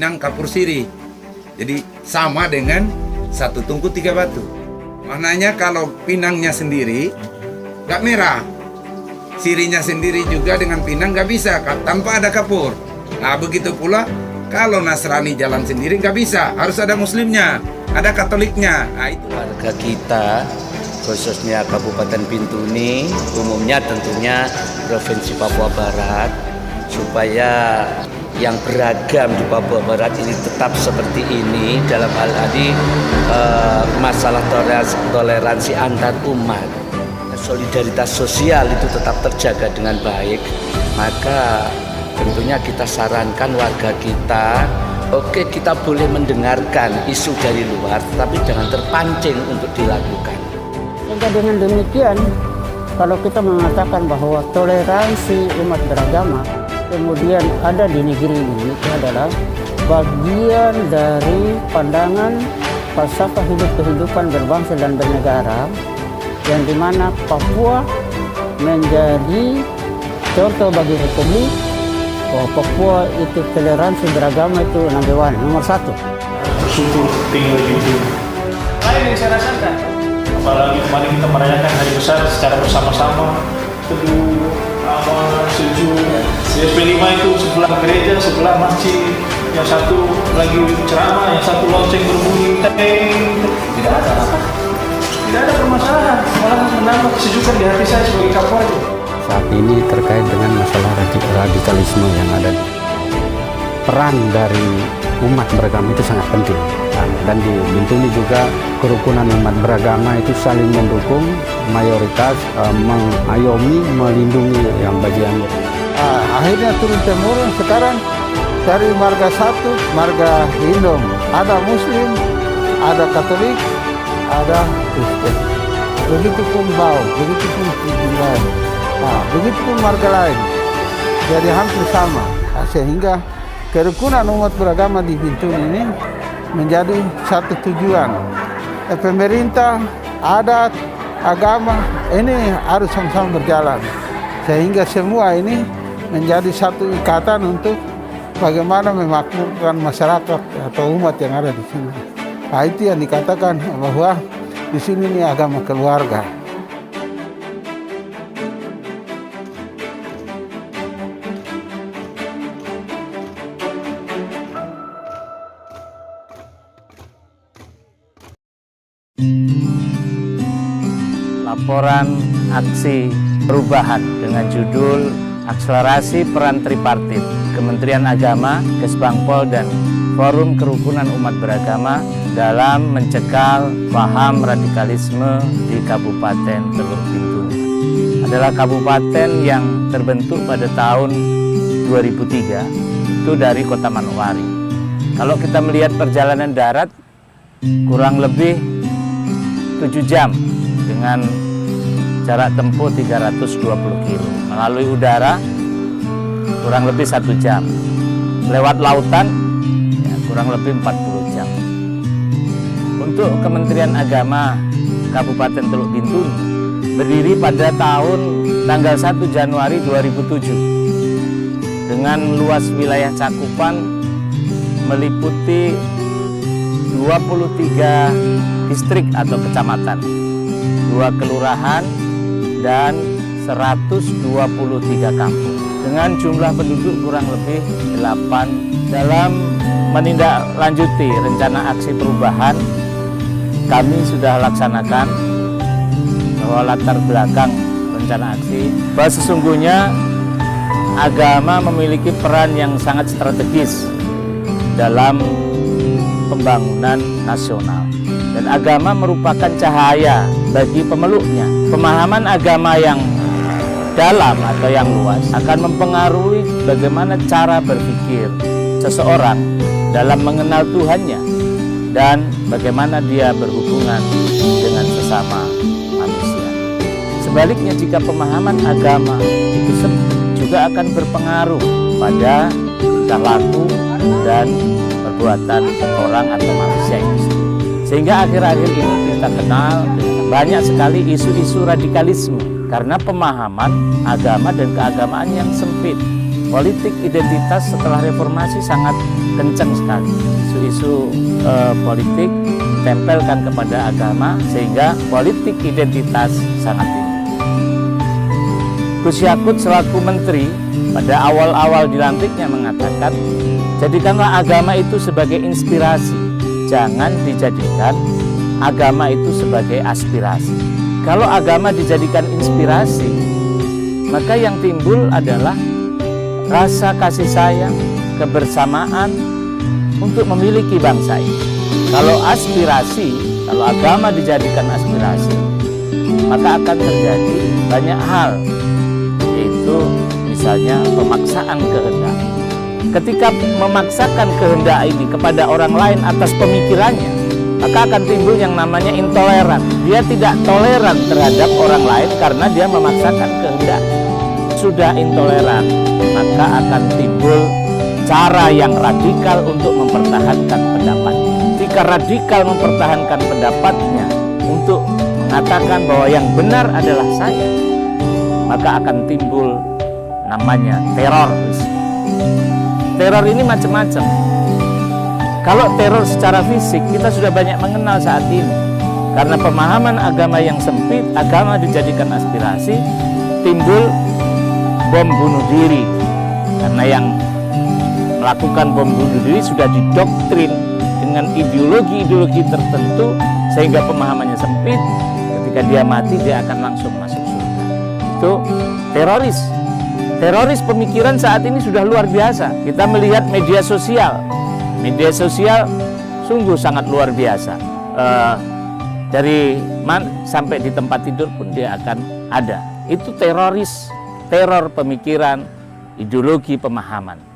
Pinang Kapur Siri. Jadi sama dengan satu tungku tiga batu. Maknanya kalau pinangnya sendiri nggak merah, sirinya sendiri juga dengan pinang nggak bisa tanpa ada kapur. Nah begitu pula kalau Nasrani jalan sendiri nggak bisa, harus ada Muslimnya, ada Katoliknya. Nah, itu warga kita khususnya Kabupaten Bintuni, umumnya tentunya Provinsi Papua Barat, supaya yang beragam di Papua Barat ini tetap seperti ini dalam hal ini masalah toleransi antar umat, solidaritas sosial itu tetap terjaga dengan baik. Maka tentunya kita sarankan warga kita, oke, kita boleh mendengarkan isu dari luar, tapi jangan terpancing untuk dilakukan. Sehingga dengan demikian, kalau kita mengatakan bahwa toleransi umat beragama kemudian ada di negeri ini, itu adalah bagian dari pandangan falsafah hidup kehidupan berbangsa dan bernegara, yang dimana Papua menjadi contoh bagi Republik bahwa Papua itu toleransi beragama itu nomor satu. Bersyukur tinggal di Bintuni. Lain yang saya rasakan, apalagi kemarin kita merayakan hari besar secara bersama-sama, teduh, aman, sejuk. Di SP5 itu sebelah gereja, sebelah masjid, yang satu lagi ceramah, yang satu lonceng berbunyi, tidak ada apa, tidak ada permasalahan, malah menambah kesejukan di hati saya sebagai Kapolri. Saat ini terkait dengan masalah radikalisme yang ada, peran dari umat beragama itu sangat penting. Dan di Bintuni juga kerukunan umat beragama itu saling mendukung, mayoritas mengayomi, melindungi yang bagian. Akhirnya turun-temurun sekarang dari marga satu, marga Hindu, ada Muslim, ada Katolik, ada Kristen. Begitupun Bau, begitupun lain. Nah, begitupun marga lain. Jadi hampir sama. Sehingga kerukunan umat beragama di Bintuni ini menjadi satu tujuan. Pemerintah, adat, agama ini harus sama-sama berjalan. Sehingga semua ini menjadi satu ikatan untuk bagaimana memakmurkan masyarakat atau umat yang ada di sini. Nah, itu yang dikatakan bahwa di sini ini agama keluarga. Laporan aksi perubahan dengan judul Akselerasi Peran Tripartit Kementerian Agama, Kesbangpol, dan Forum Kerukunan Umat Beragama dalam mencekal paham radikalisme di Kabupaten Teluk Bintuni. Adalah kabupaten yang terbentuk pada tahun 2003, itu dari Kota Manokwari. Kalau kita melihat perjalanan darat, kurang lebih 7 jam dengan jarak tempuh 320 km. Melalui udara kurang lebih 1 jam. Lewat lautan ya, kurang lebih 40 jam. Untuk Kementerian Agama Kabupaten Teluk Bintuni berdiri pada tanggal 1 Januari 2007 dengan luas wilayah cakupan meliputi 23 distrik atau kecamatan, 2 kelurahan, dan 123 kampung dengan jumlah penduduk kurang lebih 8. Dalam menindaklanjuti rencana aksi perubahan, kami sudah laksanakan bahwa latar belakang rencana aksi bahwa sesungguhnya agama memiliki peran yang sangat strategis dalam pembangunan nasional. Dan agama merupakan cahaya bagi pemeluknya. Pemahaman agama yang dalam atau yang luas akan mempengaruhi bagaimana cara berpikir seseorang dalam mengenal Tuhannya dan bagaimana dia berhubungan dengan sesama manusia. Sebaliknya, jika pemahaman agama itu sempit, juga akan berpengaruh pada tingkah laku dan perbuatan orang atau manusia itu sendiri. Sehingga akhir-akhir ini kita kenal banyak sekali isu-isu radikalisme karena pemahaman agama dan keagamaan yang sempit. politik identitas setelah reformasi sangat kencang sekali. Isu-isu politik ditempelkan kepada agama sehingga politik identitas sangat tinggi. Gus Yakut selaku menteri pada awal-awal dilantiknya mengatakan, jadikanlah agama itu sebagai inspirasi, jangan dijadikan agama itu sebagai aspirasi. Kalau agama dijadikan inspirasi, maka yang timbul adalah rasa kasih sayang, kebersamaan untuk memiliki bangsa ini. Kalau aspirasi, kalau agama dijadikan aspirasi, maka akan terjadi banyak hal, yaitu misalnya pemaksaan kehendak. Ketika memaksakan kehendak ini kepada orang lain atas pemikirannya, maka akan timbul yang namanya intoleran. Dia tidak toleran terhadap orang lain karena dia memaksakan kehendak. Sudah intoleran, maka akan timbul cara yang radikal untuk mempertahankan pendapatnya. Jika radikal mempertahankan pendapatnya untuk mengatakan bahwa yang benar adalah saya, maka akan timbul namanya teroris. Teror ini macam-macam. Kalau teror secara fisik kita sudah banyak mengenal saat ini. Karena pemahaman agama yang sempit, agama dijadikan aspirasi, timbul bom bunuh diri. Karena yang melakukan bom bunuh diri sudah didoktrin dengan ideologi-ideologi tertentu sehingga pemahamannya sempit. Ketika dia mati dia akan langsung masuk surga. Itu teroris. Teroris pemikiran saat ini sudah luar biasa. Kita melihat media sosial. Media sosial sungguh sangat luar biasa. Dari sampai di tempat tidur pun dia akan ada. Itu teroris, teror pemikiran, ideologi pemahaman.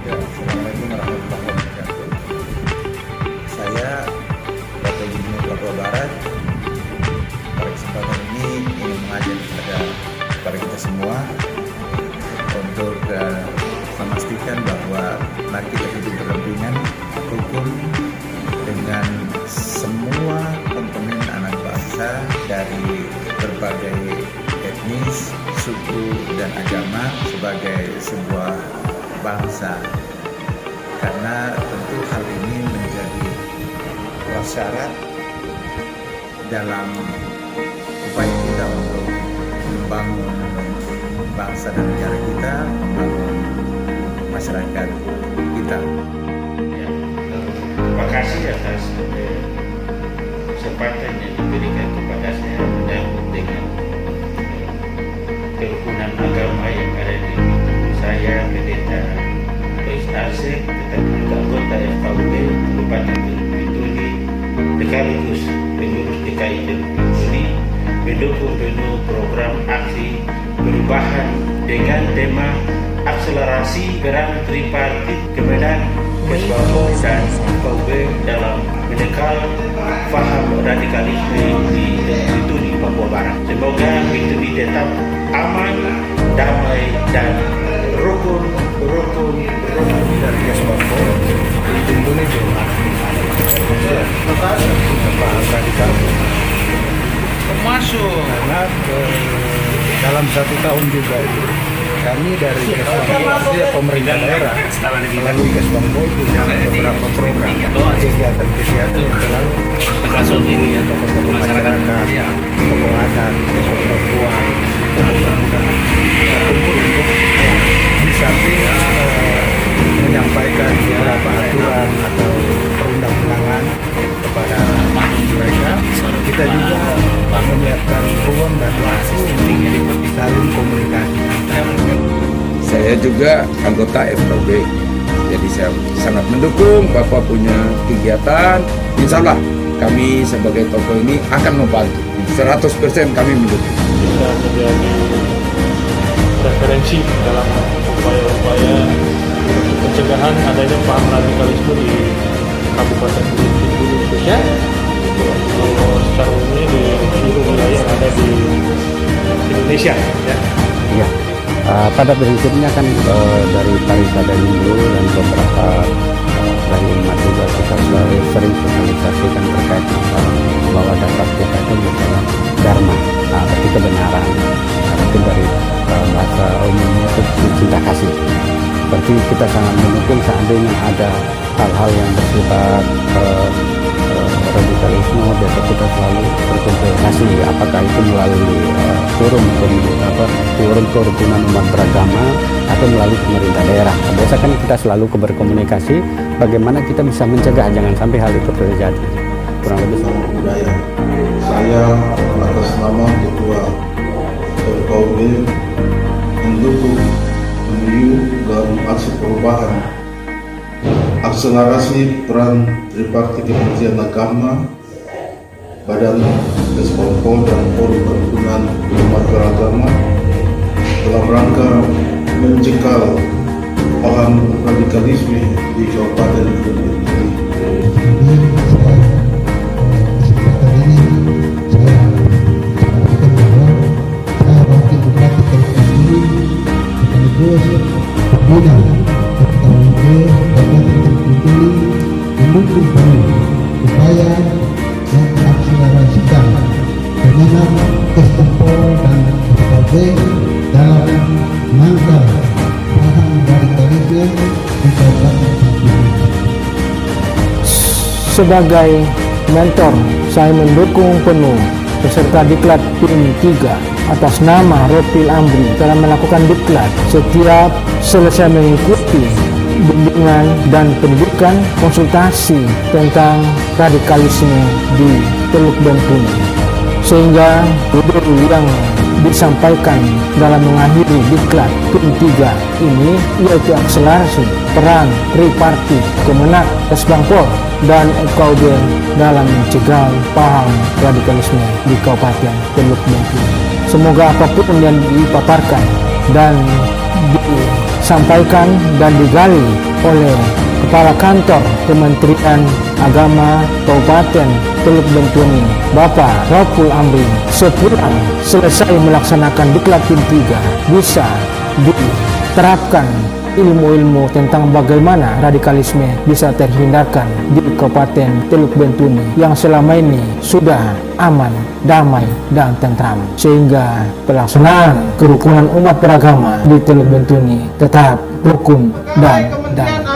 Assalamualaikum warahmatullahi wabarakatuh. Saya Bapak Gubernur Papua Barat pada kesempatan ini ingin mengajak kepada kita semua untuk memastikan bahwa mari kita hidup berdampingan rukun dengan semua komponen anak bangsa dari berbagai etnis, suku, dan agama sebagai sebuah bangsa, karena tentu hal ini menjadi prasyarat dalam upaya kita untuk membangun bangsa dan negara kita, membangun masyarakat kita. Ya, terima kasih atas kesempatan yang diberikan kepada saya menyambut dengan kerukunan agama yang ada di saya, pendeta Lois Asep, tetapi juga anggota FKUB Kabupaten Bintuni, sekaligus pengurus DKI Bintuni, mendukung penuh program aksi perubahan dengan tema akselerasi peran tripartit Kemenak, Kesbangpol dan FKUB dalam menekal paham radikalisme di Bintuni, Papua Barat. Semoga Bintuni tetap aman, damai dan rukun Dari Kesbangpol Bintuni juga radikal Masuk. karena dalam 1 tahun juga kami dari Kesbangpol pemerintah daerah melalui Kesbangpol punya beberapa program kegiatan-kegiatan yang selalu tokoh-tokoh masyarakat, tokoh adat, tokoh perempuan, muda-muda berkumpul untuk di samping menyampaikan beberapa aturan atau perundang-undangan kepada mereka, kita juga menyiapkan ruang dan waktu untuk saling komunikasi. Saya juga anggota FKUB, jadi saya sangat mendukung Bapak punya kegiatan. Insya Allah kami sebagai tokoh ini akan membantu. 100% kami mendukung. Bisa menjadi referensi dalam upaya-upaya untuk pencegahan adanya paham radikalisme di Kabupaten Bintuni khususnya, kalau secara umumnya di seluruh wilayah yang ada di Indonesia. Ya. Iya. Pada prinsipnya kan dari Parisada Hindu dan beberapa dari umat juga kita selalu sering sosialisasikan terkait masalah bahwa dasar kita itu adalah dharma, berarti kebenaran. Itu dari bahasa umumnya itu cinta kasih. Berarti kita sangat mendukung seandainya ada hal-hal yang bersifat radikalisme, biasa kita selalu berkonsultasi apakah itu melalui forum kerukunan umat beragama atau melalui pemerintah daerah. Biasa kan kita selalu berkomunikasi bagaimana kita bisa mencegah jangan sampai hal itu terjadi. Kurang lebih Salam budaya. Saya atas nama Ketua FKUB mendukung menuju dalam aksi perubahan akselerasi peran tripartit Kementerian Agama, Badan Kesbangpol dan Forum Kerukunan Umat Beragama dalam rangka mencekal paham radikalisme di Kabupaten Bintuni. mendukung upaya yang akselerasikan Kemenak, Kesbangpol dan FKUB dalam rangka paham radikalisme di Kabupaten Bintuni. Sebagai mentor, saya mendukung penuh peserta diklat PIM 3 atas nama Ropil Ambri dalam melakukan diklat setiap selesai mengikuti bimbingan dan pendidikan konsultasi tentang radikalisme di Teluk Bintuni, sehingga judul yang disampaikan dalam mengakhiri diklat PIM 3 ini yaitu akselerasi peran tripartit Kemenak, Kesbangpol dan FKUB dalam mencegah paham radikalisme di Kabupaten Teluk Bintuni. Semoga apapun yang dipaparkan dan disampaikan dan digali oleh Kepala Kantor Kementerian Agama Kabupaten Teluk Bintuni, Bapak Ropil Ambri, sepulang selesai melaksanakan diklat PIM 3 bisa diterapkan ilmu-ilmu tentang bagaimana radikalisme bisa terhindarkan di Kabupaten Teluk Bintuni yang selama ini sudah aman, damai, dan tentram, sehingga pelaksanaan kerukunan umat beragama di Teluk Bintuni tetap rukun dan damai.